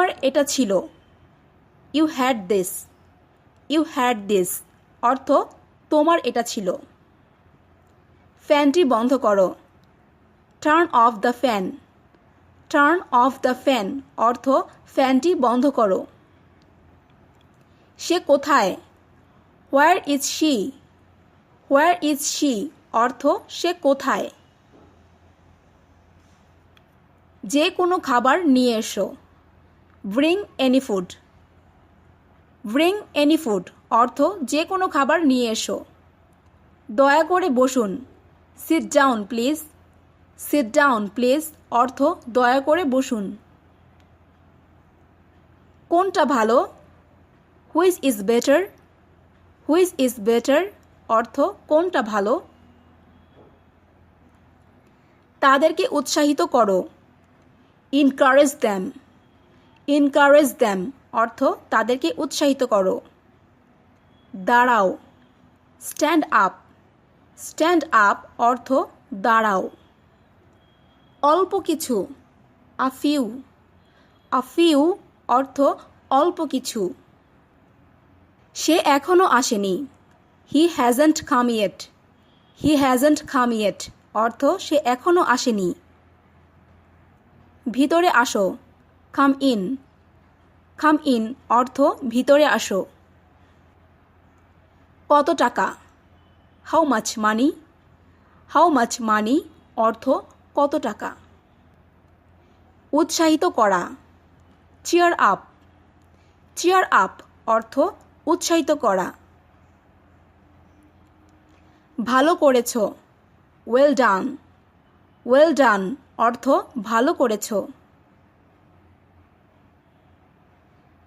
তোমার এটা ছিল। You had this. You had this অর্থ তোমার এটা ছিল। ফ্যানটি বন্ধ করো। Turn off the fan. Turn off the fan অর্থ ফ্যানটি বন্ধ করো। সে কোথায়? Where is she. Where is she অর্থ সে কোথায়। যে কোনো খাবার নিয়ে এসো। Bring any food. Bring any food অর্থ যে কোনো খাবার নিয়ে এসো। দয়া করে বসুন। Sit down please. Sit down please অর্থ দয়া করে বসুন। কোনটা ভালো? Which is better. Which is better অর্থ কোনটা ভালো। তাদেরকে উৎসাহিত করো। Encourage them. ইনকারেজ দ্যাম অর্থ তাদেরকে উৎসাহিত করো। দাঁড়াও। Stand up. স্ট্যান্ড আপ অর্থ দাঁড়াও। অল্প কিছু। A few. আ ফিউ অর্থ অল্প কিছু। সে এখনও আসেনি। হি হ্যাজন্ট কাম ইয়েট। হি হ্যাজন্ট কাম ইয়েট অর্থ সে এখনও আসেনি। ভিতরে আসো। Come in. কাম ইন অর্থ ভিতরে আসো। কত টাকা? How much money. How much money অর্থ কত টাকা। উৎসাহিত করা। Cheer up. চিয়ার আপ অর্থ উৎসাহিত করা। ভালো করেছ। Well done. ওয়েল ডান অর্থ ভালো করেছ।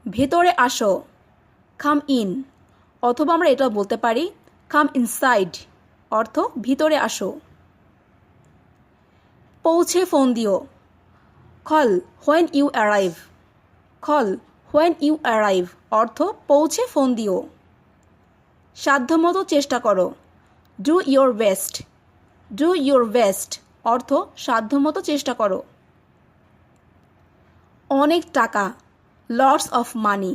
ভেতরে আসো। কাম ইন অথবা আমরা এটা বলতে পারি কাম ইনসাইড অর্থ ভিতরে আসো। পৌঁছে ফোন দিও। Call when you arrive. Call when you arrive অর্থ পৌঁছে ফোন দিও। সাধ্যমতো চেষ্টা করো। Do your best. Do your best অর্থ সাধ্যমতো চেষ্টা করো। অনেক টাকা। Lots of money.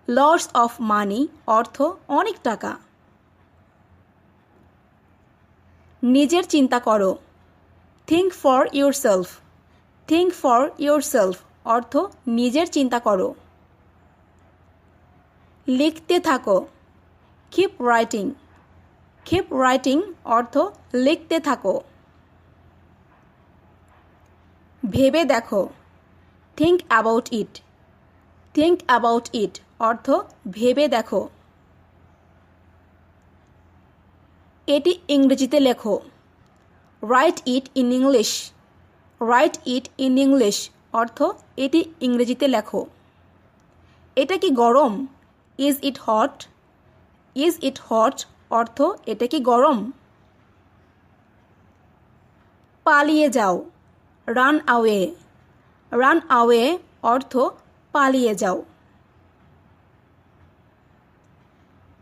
Lots of money অর্থ অনেক টাকা। নিজের চিন্তা করো। Think for yourself. Think for yourself অর্থ নিজের চিন্তা করো। লিখতে থাকো। Keep writing. কিপ রাইটিং অর্থ লিখতে থাকো। ভেবে দেখো। Think about it. Think about it অর্থ ভেবে দেখো। এটি ইংরেজিতে লেখো। Right it in English. Right it in English অর্থ এটি ইংরেজিতে লেখো। এটা কি গরম? Is it hot. Is it hot অর্থ এটা কি গরম। পালিয়ে যাও। রান আওয়ে। রান আওয়ে অর্থ পালিয়ে যাও।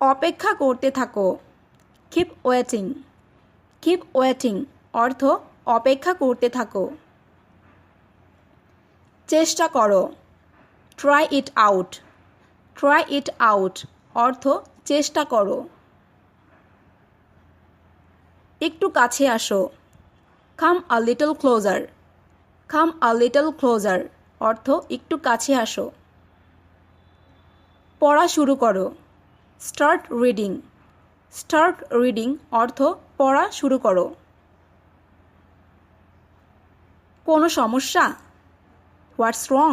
অপেক্ষা করতে থাকো। Keep waiting. কিপ ওয়েটিং অর্থ অপেক্ষা করতে থাকো। চেষ্টা করো। Try it out. Try it out অর্থ চেষ্টা করো। একটু কাছে আসো। Come a little closer. Come a little closer অর্থ একটু কাছে আসো। পড়া শুরু করো। Start reading. স্টার্ট রিডিং অর্থ পড়া শুরু করো। কোনো সমস্যা? হোয়াটস রং।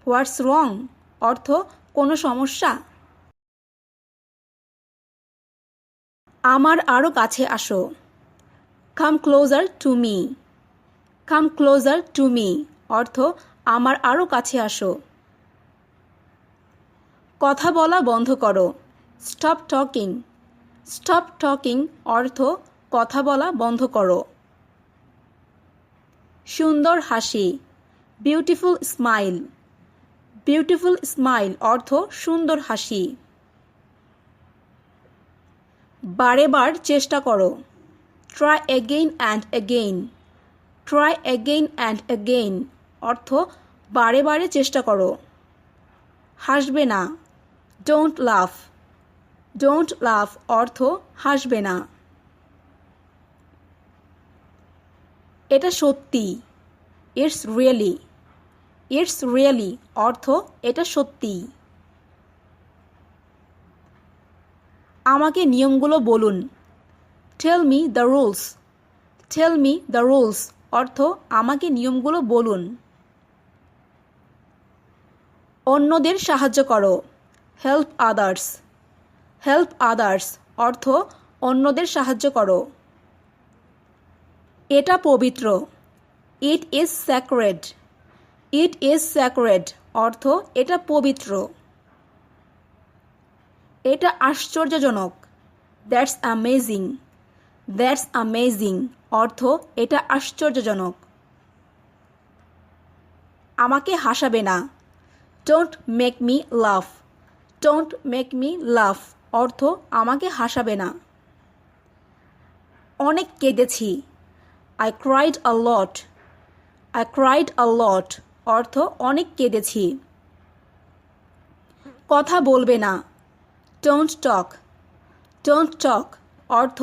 হোয়াটস রং অর্থ কোনো সমস্যা। আমার আরও কাছে আসো। Come closer to me. Come closer to me অর্থ আমার আরও কাছে আসো। কথা বলা বন্ধ করো। Stop talking. স্টপ টকিং অর্থ কথা বলা বন্ধ করো। সুন্দর হাসি। Beautiful smile. বিউটিফুল স্মাইল অর্থ সুন্দর হাসি। বারে বার চেষ্টা করো। Try again and again. Try again and again অর্থ বারে বারে চেষ্টা করো। হাসবে না। ডোন্ট লাফ। ডোন্ট লাফ অর্থ হাসবে না। এটা সত্যি। It's really. ইটস রিয়েলি অর্থ এটা সত্যি। আমাকে নিয়মগুলো বলুন। Tell me the rules. Tell me the rules অর্থ আমাকে নিয়মগুলো বলুন। অন্যদের সাহায্য করো। Help others. হেল্প আদার্স অর্থ অন্যদের সাহায্য করো। এটা পবিত্র। It is sacred. It is sacred অর্থ এটা পবিত্র। এটা আশ্চর্যজনক। That's amazing. দ্যাটস অ্যামেজিং অর্থ এটা আশ্চর্যজনক। আমাকে হাসাবে না। Don't make me laugh. Don't make me laugh অর্থ আমাকে হাসাবে না। অনেক কেঁদেছি। I cried a lot. I cried a lot অর্থ অনেক কেঁদেছি। কথা বলবে না। Don't talk. ডোন্ট টক অর্থ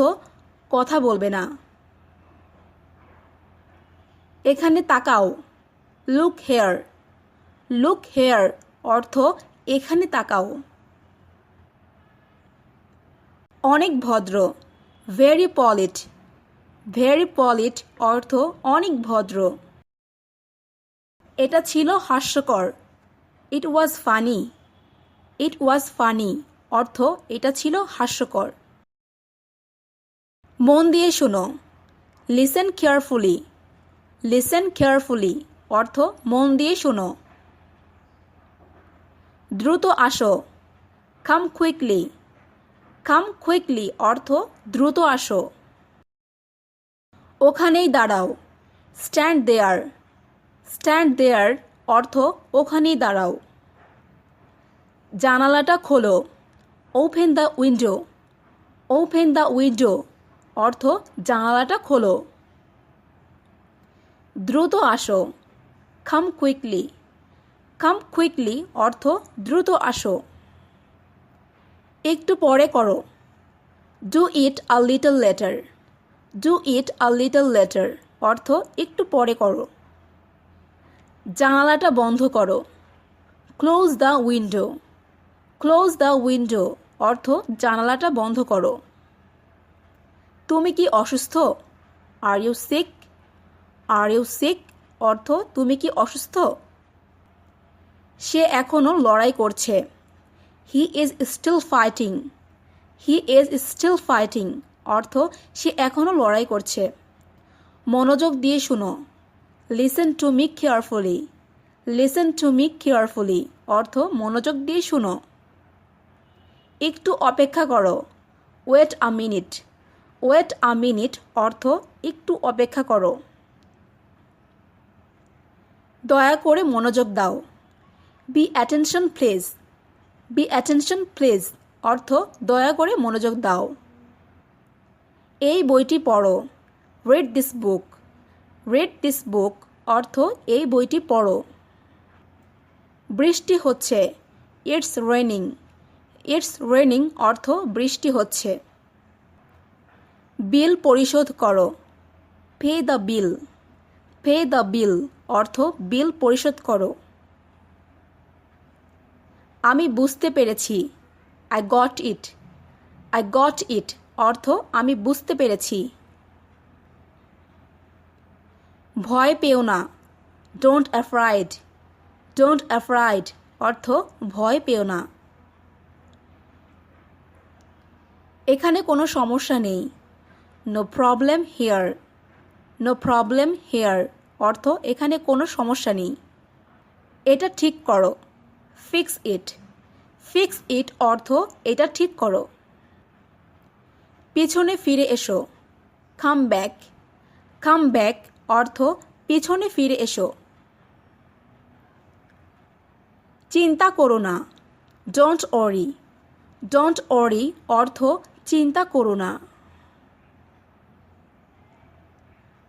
কথা বলবে না। এখানে তাকাও। Look hair. লুক হেয়ার অর্থ এখানে তাকাও। অনেক ভদ্র। Very polit. ভেরি পলিট অর্থ অনেক ভদ্র। এটা ছিল হাস্যকর। ইট ওয়াজ ফানি। ইট ওয়াজ ফানি অর্থ এটা ছিল হাস্যকর। মন দিয়ে শোনো। Listen carefully. লিসেন কেয়ারফুলি অর্থ মন দিয়ে শোনো। দ্রুত আসো। কাম কুইকলি। কাম কুইকলি অর্থ দ্রুত আসো। ওখানেই দাঁড়াও। Stand there. স্ট্যান্ড দেয়ার অর্থ ওখানেই দাঁড়াও। জানালাটা খোলো। Open the window. Open the window অর্থ জানালাটা খোলো। দ্রুত আসো। কাম কুইকলি। কাম কুইকলি অর্থ দ্রুত আসো। একটু পরে করো। Do it a little later. Do it a little later অর্থ একটু পরে করো। জানালাটা বন্ধ করো। Close the window. Close the window অর্থ জানালাটা বন্ধ করো। তুমি কি অসুস্থ? Are you sick? Are you sick অর্থ তুমি কি অসুস্থ? সে এখনও লড়াই করছে। He is still fighting. He is still fighting অর্থ সে এখনও লড়াই করছে। মনোযোগ দিয়ে শুনো। Listen to me carefully. Listen to me carefully অর্থ মনোযোগ দিয়ে শুনো। একটু অপেক্ষা করো। Wait a minute. Wait a minute অর্থ একটু অপেক্ষা করো। দয়া করে মনোযোগ দাও। Be attention please. Be attention please অর্থ দয়া করে মনোযোগ দাও। এই বইটি পড়ো। Read this book. Read this book অর্থ এই বইটি পড়ো। বৃষ্টি হচ্ছে। It's raining. ইটস রেনিং অর্থ বৃষ্টি হচ্ছে। বিল পরিশোধ করো। Pay the bill. Pay the বিল অর্থ বিল পরিশোধ করো। আমি বুঝতে পেরেছি। I got it. I got it অর্থ আমি বুঝতে পেরেছি। ভয় পেও না। Don't afraid. ডোন্ট অ্যাফ্রাইড অর্থ ভয় পেও না। এখানে কোনো সমস্যা নেই। No problem here. No problem here অর্থ এখানে কোনো সমস্যা নেই। এটা ঠিক করো। Fix it. ফিক্স ইট অর্থ এটা ঠিক করো। পিছনে ফিরে এসো। Come back. কাম ব্যাক অর্থ পিছনে ফিরে এসো। চিন্তা করো না। Don't worry. ডোন্ট ওয়ারি অর্থ চিন্তা করো না।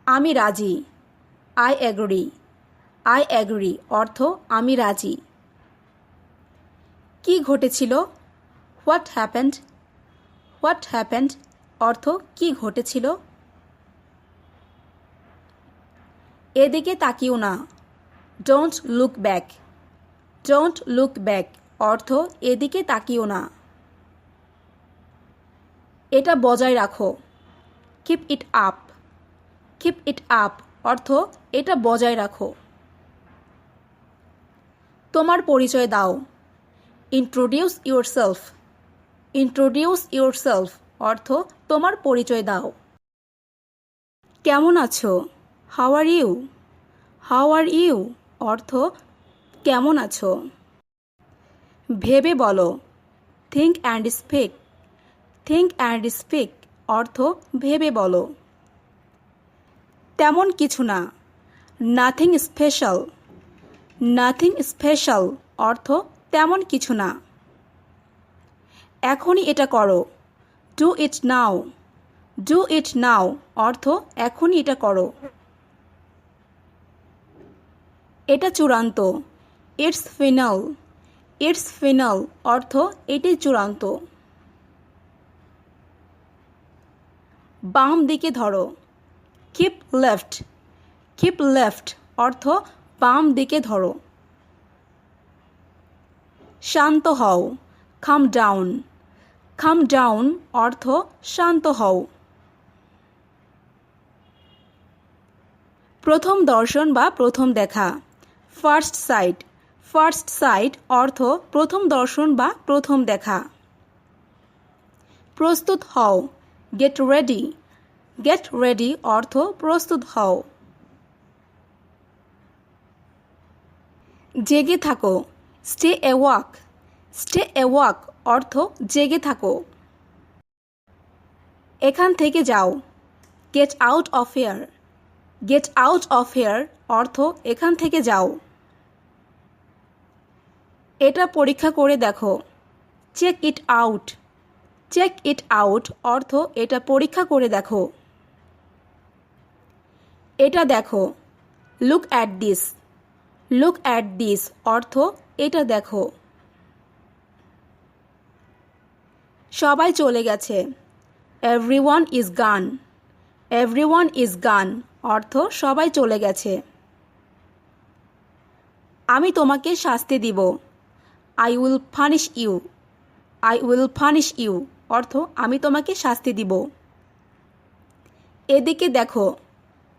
আমি রাজি। I agree. আই অ্যাগ্রি অর্থ আমি রাজি। কি ঘটেছিল? What happened. হোয়াট হ্যাপেন্ড অর্থ কি ঘটেছিল। এদিকে তাকিও না। Don't look back. Don't look back অর্থ এদিকে তাকিও না। এটা বজায় রাখো। Keep it up. Keep it up অর্থ এটা বজায় রাখো। তোমার পরিচয় দাও। Introduce yourself. ইন্ট্রোডিউস ইউরসেলফ অর্থ তোমার পরিচয় দাও। কেমন আছো? How are you. How are you অর্থ কেমন আছো। ভেবে বলো। Think and speak. Think and speak অর্থ ভেবে বলো। তেমন কিছু না। Nothing special. নাথিং স্পেশাল অর্থ তেমন কিছু না। এখনই এটা করো। Do it now. Do it নাও অর্থ এখনই এটা করো। এটা চূড়ান্ত। It's final. ইটস ফাইনাল অর্থ এটি চূড়ান্ত। বাম দিকে ধরো। Keep left. কিপ লেফট অর্থ বাম দিকে ধরো। শান্ত হও। কাম ডাউন। কাম ডাউন অর্থ শান্ত হও। প্রথম দর্শন বা প্রথম দেখা। First sight. ফার্স্ট সাইট অর্থ প্রথম দর্শন বা প্রথম দেখা। প্রস্তুত হও। Get ready. গেট রেডি অর্থ প্রস্তুত হও। জেগে থাকো। Stay awake. স্টে অ্যাওয়াক অর্থ জেগে থাকো। এখান থেকে যাও। Get out of here. Get out of here অর্থ এখান থেকে যাও। এটা পরীক্ষা করে দেখো। Check it out. Check it out অর্থ এটা পরীক্ষা করে দেখো। এটা দেখো। Look at this. Look at this অর্থ এটা দেখো। সবাই চলে গেছে। Everyone is gone. Everyone is gone অর্থ সবাই চলে গেছে। আমি তোমাকে শাস্তি দিব। I will punish you. I will punish you অর্থ আমি তোমাকে শাস্তি দিব। এদিকে দেখো।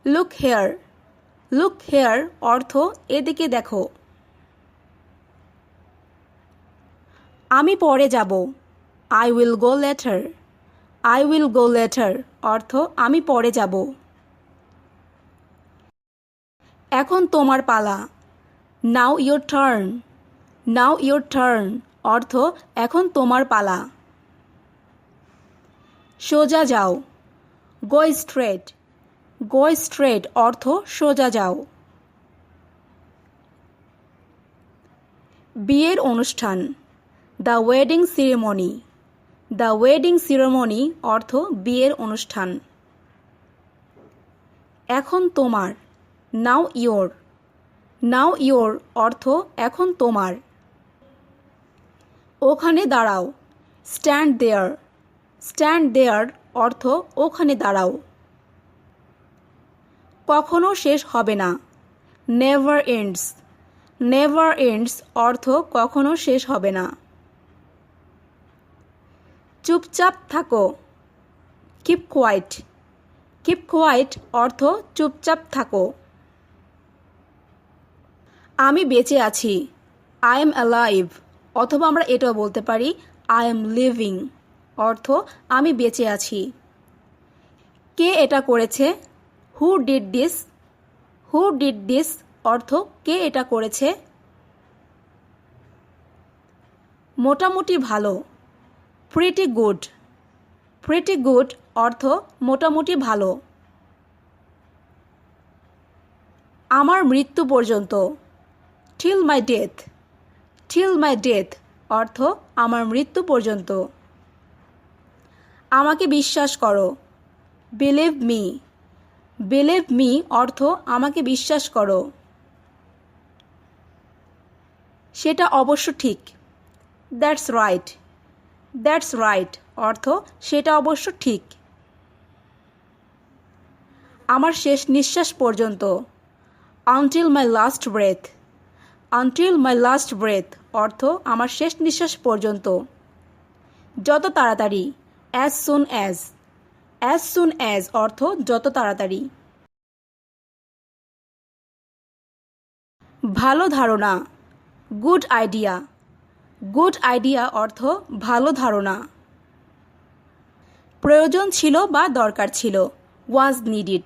Look hair. লুক হেয়ার অর্থ এদিকে দেখো। আমি পরে যাব। I will go later. I will go later অর্থ আমি পরে যাব। এখন তোমার পালা। Now your turn. Now your turn অর্থ এখন তোমার পালা। সোজা যাও। Go straight. গো স্ট্রেট অর্থ সোজা যাও। বিয়ের অনুষ্ঠান। The wedding ceremony. The wedding ceremony অর্থ বিয়ের অনুষ্ঠান। এখন তোমার। নাও ইয়োর। নাও ইয়োর অর্থ এখন তোমার। ওখানে দাঁড়াও। Stand there. স্ট্যান্ড দেয়ার অর্থ ওখানে দাঁড়াও। কখনো শেষ হবে না। Never ends. নেভার এন্ডস অর্থ কখনো শেষ হবে না। চুপচাপ থাকো। Keep quiet. কিপ কোয়াইট অর্থ চুপচাপ থাকো। আমি বেঁচে আছি। আই এম অ্যালাইভ অথবা আমরা এটাও বলতে পারি আই এম লিভিং অর্থ আমি বেঁচে আছি। কে এটা করেছে? Who did this. Who did this অর্থ কে এটা করেছে। মোটামুটি ভালো। Pretty good. প্রিটি গুড অর্থ মোটামুটি ভালো। আমার মৃত্যু পর্যন্ত। Till my death. Till my death অর্থ আমার মৃত্যু পর্যন্ত। আমাকে বিশ্বাস করো। Believe me. বিলিভ মি অর্থ আমাকে বিশ্বাস করো। সেটা অবশ্য ঠিক। That's right. দ্যাটস রাইট অর্থ সেটা অবশ্য ঠিক। আমার শেষ নিঃশ্বাস পর্যন্ত। আনটিল মাই লাস্ট ব্রেথ। আনটিল মাই লাস্ট ব্রেথ অর্থ আমার শেষ নিঃশ্বাস পর্যন্ত। যত তাড়াতাড়ি। As soon as. As soon as অর্থ যত তাড়াতাড়ি। ভালো ধারণা। Good idea. গুড আইডিয়া অর্থ ভালো ধারণা। প্রয়োজন ছিল বা দরকার ছিল। ওয়াজ নিডিড।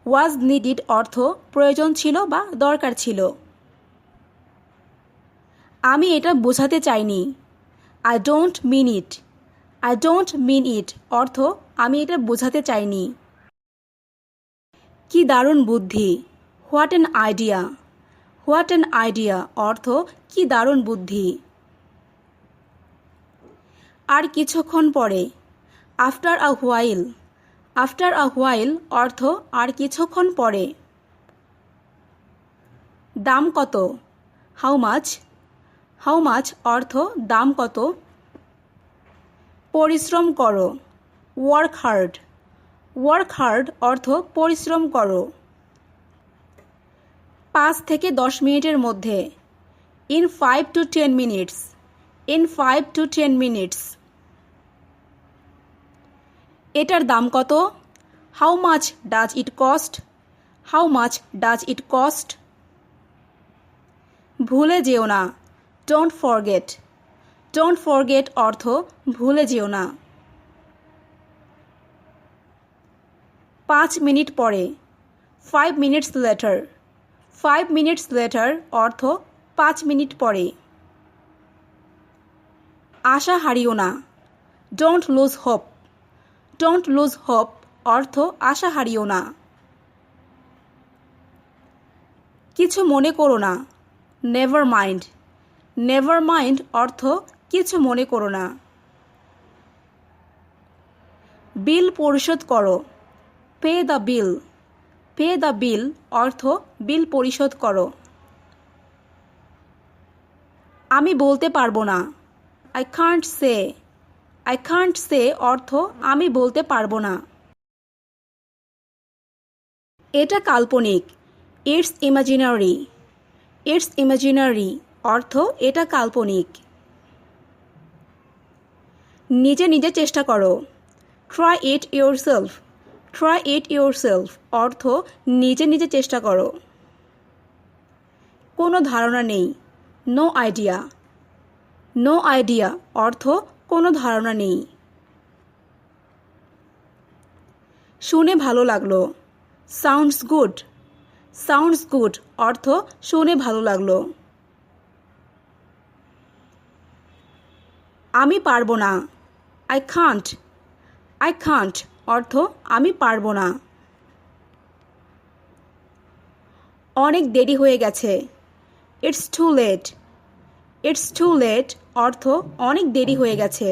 ওয়াজ নিডিড অর্থ প্রয়োজন ছিল বা দরকার ছিল। আমি এটা বোঝাতে চাইনি। I don't mean it. I don't mean it অর্থ আমি এটা বোঝাতে চাইনি। কি দারুণ বুদ্ধি। What an idea. What an idea অর্থ কি দারুণ বুদ্ধি। আর কিছুক্ষণ পরে। After a while. After a while অর্থ আর কিছুক্ষণ পরে। দাম কত। How much. হাউ মাচ অর্থ দাম কত। পরিশ্রম করো। Work hard. ওয়ার্ক হার্ড অর্থ পরিশ্রম করো। 5 থেকে 10 মিনিটের মধ্যে। In 5 to 10 minutes। In 5 to 10 minutes। এটার দাম কত। How much does it cost. How much does it cost. ভুলে যেও না। Don't forget. ডোন্ট ফরগেট অর্থ ভুলে যেও না। 5 মিনিট পরে। 5 minutes later। 5 minutes later অর্থ 5 মিনিট পরে। আশা হারিও না। Don't lose hope. Don't lose hope অর্থ আশা হারিও না। কিছু মনে করো না। Never mind. নেভার মাইন্ড অর্থ কিছু মনে করো না। বিল পরিশোধ করো। Pay the bill. Pay the বিল অর্থ বিল পরিশোধ করো। আমি বলতে পারবো না। I can't say. I can't say অর্থ আমি বলতে পারবো না। এটা কাল্পনিক। It's imaginary. ইটস ইমাজিনারি অর্থ এটা কাল্পনিক। নিজে নিজে চেষ্টা করো। Try it yourself. Try it yourself অর্থ নিজে নিজে চেষ্টা করো। কোনো ধারণা নেই। No idea. নো আইডিয়া অর্থ কোনো ধারণা নেই। শুনে ভালো লাগলো। Sounds good. সাউন্ডস গুড অর্থ শুনে ভালো লাগলো। আমি পারবো না। I can't. আই কান্ট অর্থ আমি পারবো না। অনেক দেরি হয়ে গেছে। It's too late. It's too late অর্থ অনেক দেরি হয়ে গেছে।